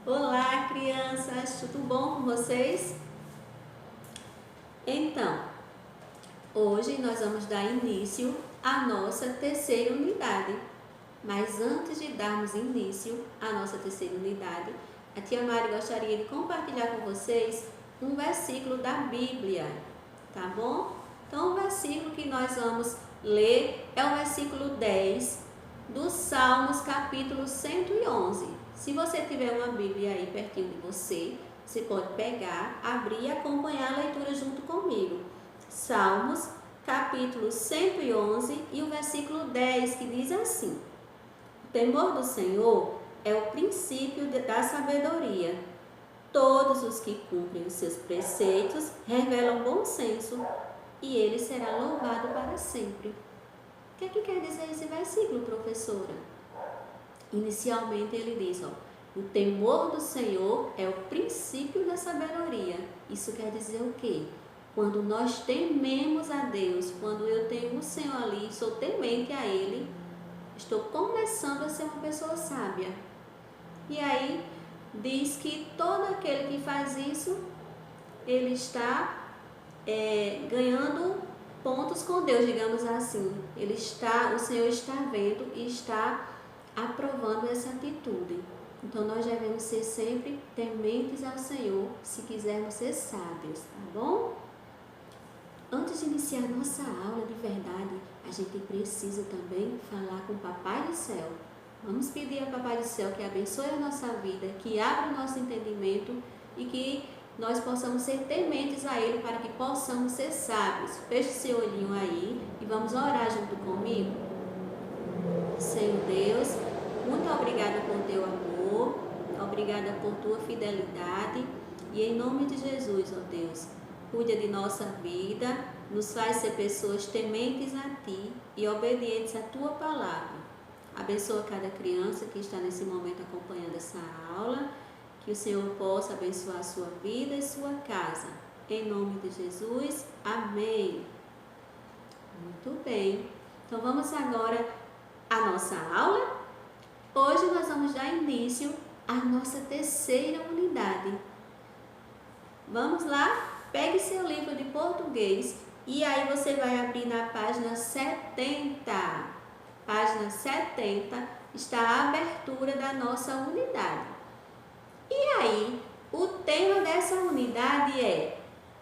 Olá, crianças, tudo bom com vocês? Então, hoje nós vamos dar início à nossa terceira unidade. Mas antes de darmos início à nossa terceira unidade, a tia Mari gostaria de compartilhar com vocês um versículo da Bíblia, tá bom? Então, o versículo que nós vamos ler é o versículo 10 do Salmos, capítulo 111. Se você tiver uma Bíblia aí pertinho de você, você pode pegar, abrir e acompanhar a leitura junto comigo. Salmos, capítulo 111 e o versículo 10, que diz assim: o temor do Senhor é o princípio da sabedoria. Todos os que cumprem os seus preceitos revelam bom senso, e ele será louvado para sempre. O que é que quer dizer esse versículo, professora? Inicialmente ele diz, o temor do Senhor é o princípio da sabedoria. Isso quer dizer o quê? Quando nós tememos a Deus, quando eu tenho o Senhor ali, sou temente a Ele, estou começando a ser uma pessoa sábia. E aí diz que todo aquele que faz isso, ele está ganhando pontos com Deus, digamos assim. O Senhor está vendo e está aprovando essa atitude. Então nós devemos ser sempre tementes ao Senhor, se quisermos ser sábios, tá bom? Antes de iniciar nossa aula de verdade, a gente precisa também falar com o Papai do Céu. Vamos pedir ao Papai do Céu que abençoe a nossa vida, que abra o nosso entendimento e que nós possamos ser tementes a Ele para que possamos ser sábios. Feche seu olhinho aí e vamos orar junto comigo. Senhor Deus, muito obrigada por teu amor, obrigada por tua fidelidade e em nome de Jesus, ó Deus, cuida de nossa vida, nos faz ser pessoas tementes a Ti e obedientes à Tua palavra. Abençoa cada criança que está nesse momento acompanhando essa aula, que o Senhor possa abençoar a sua vida e sua casa. Em nome de Jesus, amém. Muito bem, então vamos agora à nossa aula. Hoje nós vamos dar início à nossa terceira unidade. Vamos lá? Pegue seu livro de português e aí você vai abrir na página 70. Página 70 está a abertura da nossa unidade. E aí, o tema dessa unidade é: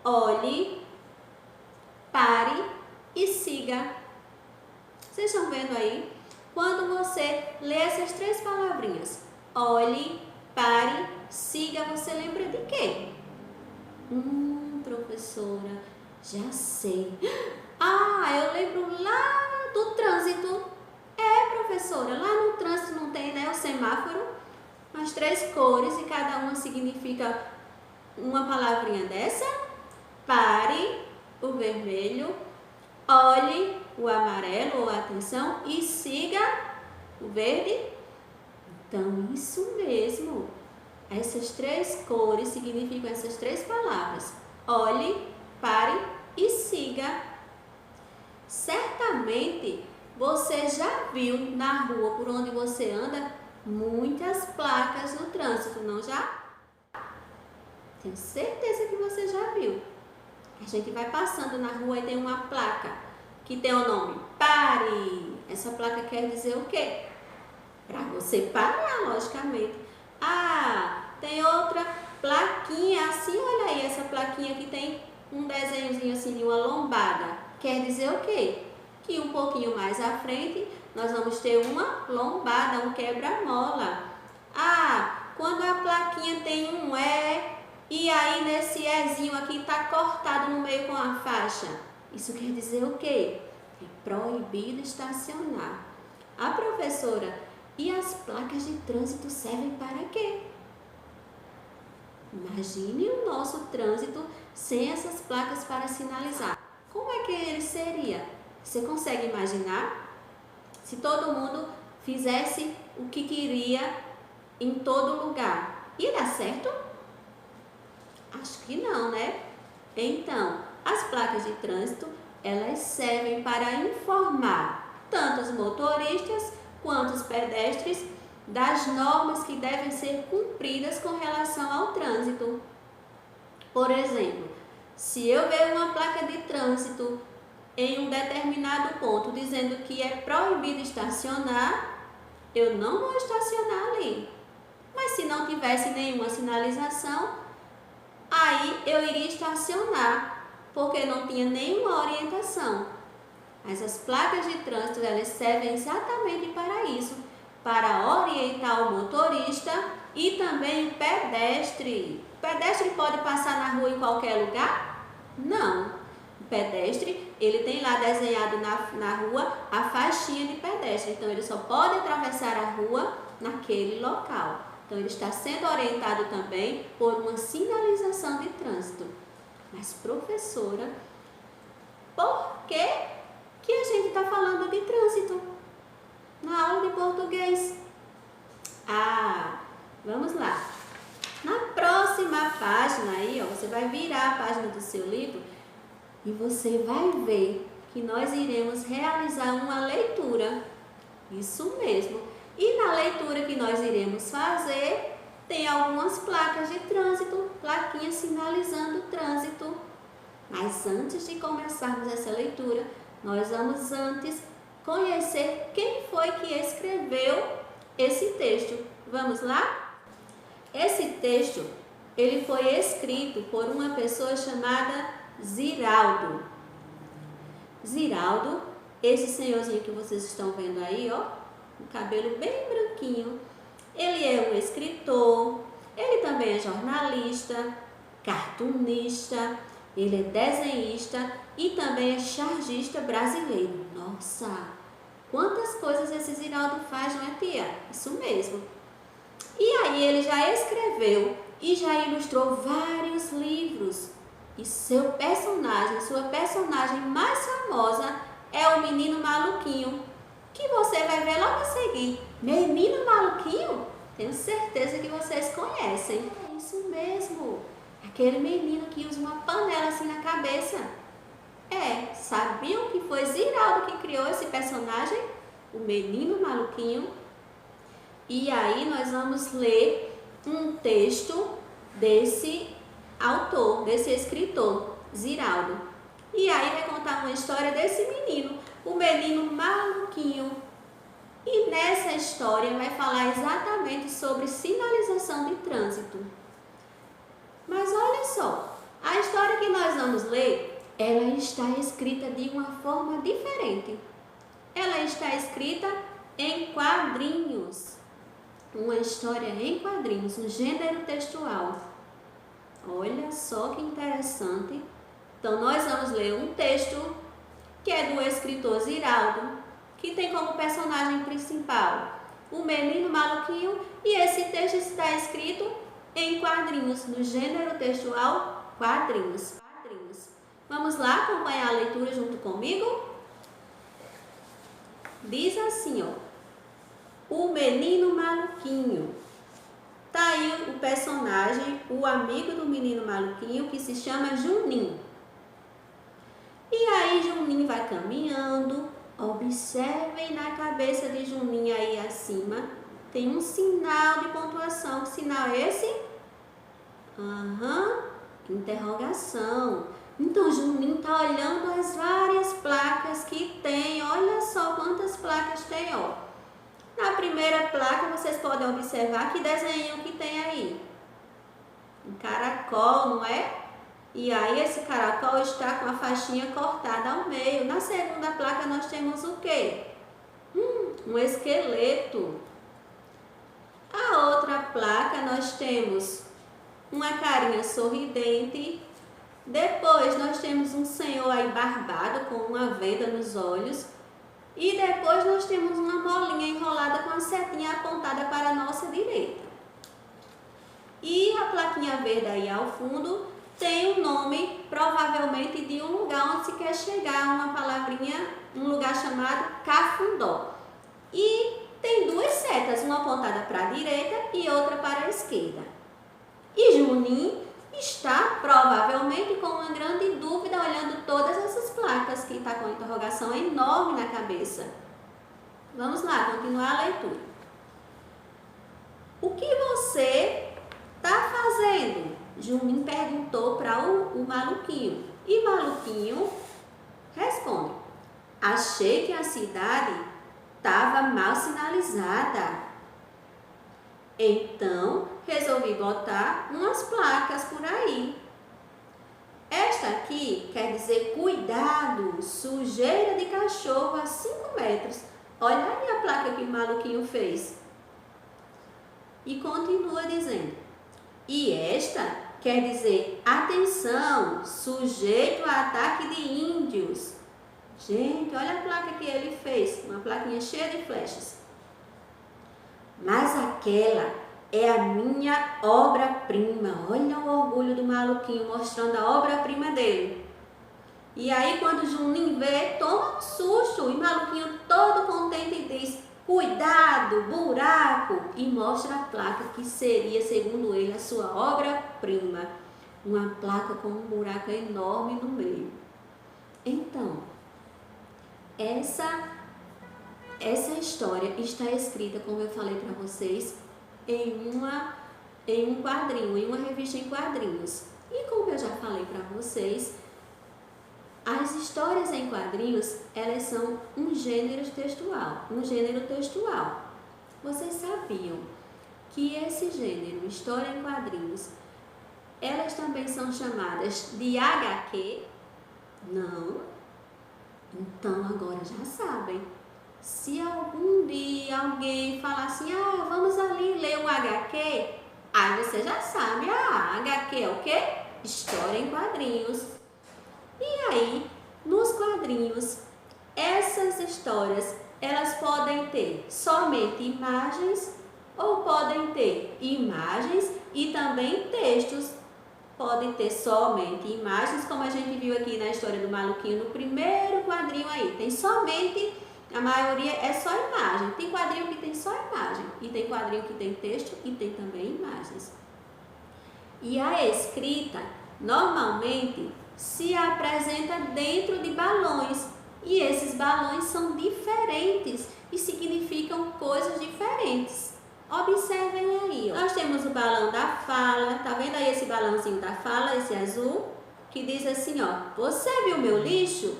olhe, pare e siga. Vocês estão vendo aí? Quando você lê essas três palavrinhas, olhe, pare, siga, você lembra de quê? Professora, já sei. Eu lembro lá do trânsito. Professora, lá no trânsito não tem, né, o semáforo? As três cores e cada uma significa uma palavrinha dessa. Pare, o vermelho, olhe, o amarelo ou a atenção e siga, o verde. Então, isso mesmo. Essas três cores significam essas três palavras. Olhe, pare e siga. Certamente você já viu na rua por onde você anda muitas placas no trânsito, não já? Tenho certeza que você já viu. A gente vai passando na rua e tem uma placa que tem o nome Pare. Essa placa quer dizer o quê? Para você parar, logicamente. Tem outra plaquinha assim, olha aí, essa plaquinha que tem um desenhozinho assim de uma lombada. Quer dizer o quê? Que um pouquinho mais à frente nós vamos ter uma lombada, um quebra-mola. Quando a plaquinha tem um e aí nesse Ezinho aqui está cortado no meio com a faixa. Isso quer dizer o quê? É proibido estacionar. Professora, e as placas de trânsito servem para quê? Imagine o nosso trânsito sem essas placas para sinalizar. Como é que ele seria? Você consegue imaginar? Se todo mundo fizesse o que queria em todo lugar, ia dar certo? Acho que não, né? Então, as placas de trânsito, elas servem para informar tanto os motoristas quanto os pedestres das normas que devem ser cumpridas com relação ao trânsito. Por exemplo, se eu ver uma placa de trânsito em um determinado ponto dizendo que é proibido estacionar, eu não vou estacionar ali. Mas se não tivesse nenhuma sinalização, aí eu iria estacionar, porque não tinha nenhuma orientação. Mas as placas de trânsito, elas servem exatamente para isso, para orientar o motorista e também o pedestre. O pedestre pode passar na rua em qualquer lugar? Não. O pedestre, ele tem lá desenhado na rua a faixinha de pedestre, então ele só pode atravessar a rua naquele local. Então ele está sendo orientado também por uma sinalização de trânsito. Mas professora, por que a gente está falando de trânsito na aula de português? Vamos lá. Na próxima página aí, você vai virar a página do seu livro e você vai ver que nós iremos realizar uma leitura. Isso mesmo. E na leitura que nós iremos fazer, tem algumas placas de trânsito, plaquinhas sinalizando o trânsito. Mas antes de começarmos essa leitura, nós vamos antes conhecer quem foi que escreveu esse texto. Vamos lá? Esse texto, ele foi escrito por uma pessoa chamada Ziraldo. Ziraldo, esse senhorzinho que vocês estão vendo aí, ó, um cabelo bem branquinho, ele é um escritor, ele também é jornalista, cartunista, ele é desenhista e também é chargista brasileiro. Nossa, quantas coisas esse Ziraldo faz, não é, tia? Isso mesmo. E aí ele já escreveu e já ilustrou vários livros. E sua personagem mais famosa é o Menino Maluquinho, que você vai ver logo a seguir. Menino Maluquinho? Tenho certeza que vocês conhecem. É isso mesmo, aquele menino que usa uma panela assim na cabeça. Sabiam que foi Ziraldo que criou esse personagem? O Menino Maluquinho. E aí nós vamos ler um texto desse autor, desse escritor, Ziraldo. E aí vai contar uma história desse menino, o Menino Maluquinho. E nessa história vai falar exatamente sobre sinalização de trânsito. Mas olha só, a história que nós vamos ler, ela está escrita de uma forma diferente. Ela está escrita em quadrinhos. Uma história em quadrinhos, um gênero textual. Olha só que interessante. Então, nós vamos ler um texto que é do escritor Ziraldo, que tem como personagem principal o Menino Maluquinho, e esse texto está escrito em quadrinhos, no gênero textual quadrinhos. Vamos lá acompanhar a leitura junto comigo? Diz assim, ó. O Menino Maluquinho. Tá aí o personagem, o amigo do Menino Maluquinho, que se chama Juninho. E aí Juninho vai caminhando. Observem na cabeça de Juninho aí acima, tem um sinal de pontuação. Que sinal é esse? Interrogação. Então Juninho está olhando as várias placas que tem. Olha só quantas placas tem, ó. Na primeira placa vocês podem observar que desenho que tem aí. Um caracol, não é? E aí esse caracol está com a faixinha cortada ao meio. Na segunda placa nós temos o quê? Um esqueleto. A outra placa nós temos uma carinha sorridente. Depois nós temos um senhor aí barbado com uma venda nos olhos. E depois nós temos uma bolinha enrolada com a setinha apontada para a nossa direita. E a plaquinha verde aí ao fundo tem o nome, provavelmente, de um lugar onde se quer chegar, uma palavrinha, um lugar chamado Cafundó. E tem duas setas, uma apontada para a direita e outra para a esquerda. E Juninho está, provavelmente, com uma grande dúvida, olhando todas essas placas, que está com uma interrogação enorme na cabeça. Vamos lá, continuar a leitura. O que você está fazendo? Juninho perguntou para o maluquinho. E maluquinho responde: achei que a cidade estava mal sinalizada. Então, resolvi botar umas placas por aí. Esta aqui quer dizer cuidado, sujeira de cachorro a 5 metros. Olha aí a placa que o maluquinho fez. E continua dizendo: e esta quer dizer atenção, sujeito a ataque de índios. Gente, olha a placa que ele fez, uma plaquinha cheia de flechas. Mas aquela é a minha obra-prima. Olha o orgulho do maluquinho mostrando a obra-prima dele. E aí quando o Juninho vê, toma um susto. E o maluquinho todo contente diz: cuidado, buraco. E mostra a placa que seria, segundo ele, a sua obra-prima. Uma placa com um buraco enorme no meio. Então, essa história está escrita, como eu falei para vocês, em um quadrinho, em uma revista em quadrinhos. E como eu já falei para vocês, as histórias em quadrinhos, elas são um gênero textual. Vocês sabiam que esse gênero, história em quadrinhos, elas também são chamadas de HQ? Não? Então agora já sabem. Se algum dia alguém falar assim, vamos ali ler um HQ, aí você já sabe, HQ é o quê? História em quadrinhos. E aí, nos quadrinhos, essas histórias, elas podem ter somente imagens ou podem ter imagens e também textos. Podem ter somente imagens, como a gente viu aqui na história do maluquinho, no primeiro quadrinho aí, tem somente, a maioria é só imagem. Tem quadrinho que tem só imagem e tem quadrinho que tem texto e tem também imagens. E a escrita, normalmente, se apresenta dentro de balões. E esses balões são diferentes e significam coisas diferentes. Observem aí, nós temos o balão da fala, tá vendo aí esse balãozinho da fala, esse azul, que diz assim, você viu meu lixo?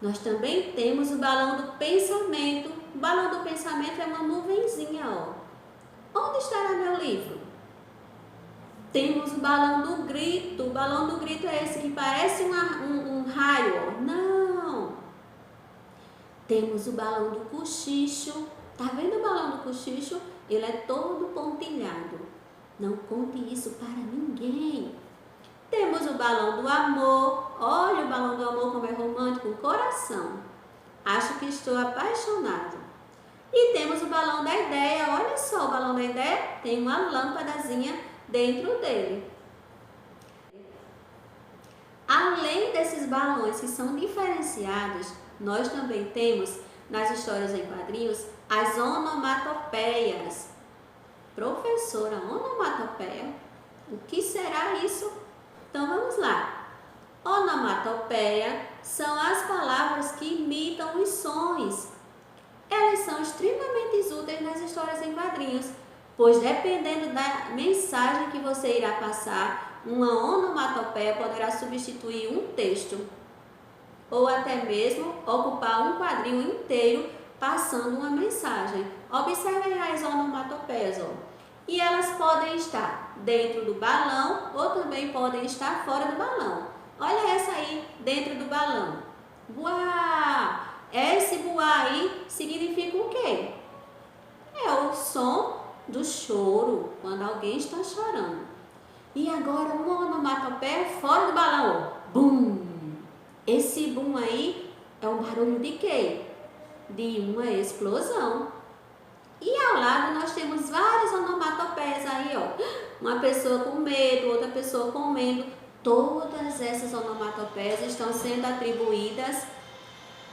Nós também temos o balão do pensamento. O balão do pensamento é uma nuvenzinha, Onde estará meu livro? Temos o balão do grito. O balão do grito é esse que parece um raio, Não! Temos o balão do cochicho. Tá vendo o balão do cochicho? Ele é todo pontilhado. Não conte isso para ninguém. Temos o balão do amor. Olha o balão do amor como é romântico, coração. Acho que estou apaixonado. E temos o balão da ideia. Olha só, o balão da ideia tem uma lâmpadazinha dentro dele. Além desses balões que são diferenciados, nós também temos nas histórias em quadrinhos as onomatopeias. Professora, onomatopeia? O que será isso? Então vamos lá. Onomatopeia são as palavras que imitam os sons. Elas são extremamente úteis nas histórias em quadrinhos, pois dependendo da mensagem que você irá passar, uma onomatopeia poderá substituir um texto ou até mesmo ocupar um quadrinho inteiro passando uma mensagem. Observem as onomatopeias, E elas podem estar dentro do balão ou também podem estar fora do balão. Olha essa aí dentro do balão. Buá! Esse buá aí significa o quê? É o som do choro, quando alguém está chorando. E agora uma onomatopeia fora do balão. Bum! Esse bum aí é um barulho de quê? De uma explosão. E ao lado nós temos várias onomatopeias aí, Uma pessoa com medo, outra pessoa comendo. Todas essas onomatopeias estão sendo atribuídas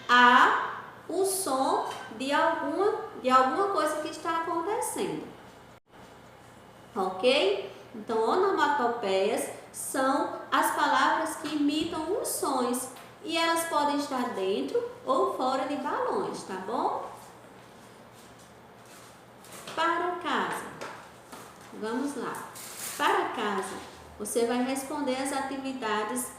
a o som de alguma coisa que está acontecendo. Ok? Então, onomatopeias são as palavras que imitam os sons e elas podem estar dentro ou fora de balões, tá bom? Para Vamos lá. Para casa, você vai responder as atividades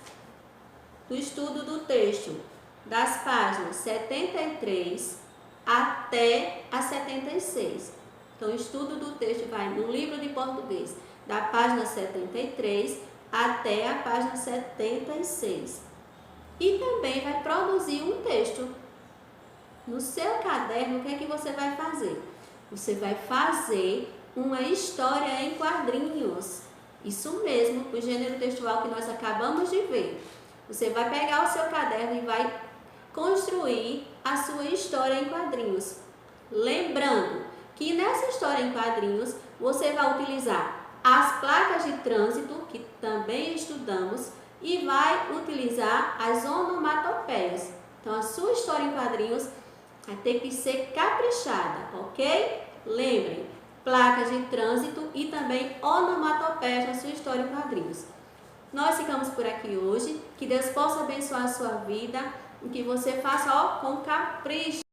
do estudo do texto, das páginas 73 até a 76. Então, o estudo do texto vai no livro de português, da página 73 até a página 76. E também vai produzir um texto. No seu caderno, o que é que você vai fazer? Você vai fazer uma história em quadrinhos. Isso mesmo, o gênero textual que nós acabamos de ver. Você vai pegar o seu caderno e vai construir a sua história em quadrinhos. Lembrando que nessa história em quadrinhos, você vai utilizar as placas de trânsito, que também estudamos, e vai utilizar as onomatopeias. Então, a sua história em quadrinhos vai ter que ser caprichada, ok? Lembrem, placas de trânsito e também onomatopeias na sua história em quadrinhos. Nós ficamos por aqui hoje. Que Deus possa abençoar a sua vida e que você faça com capricho.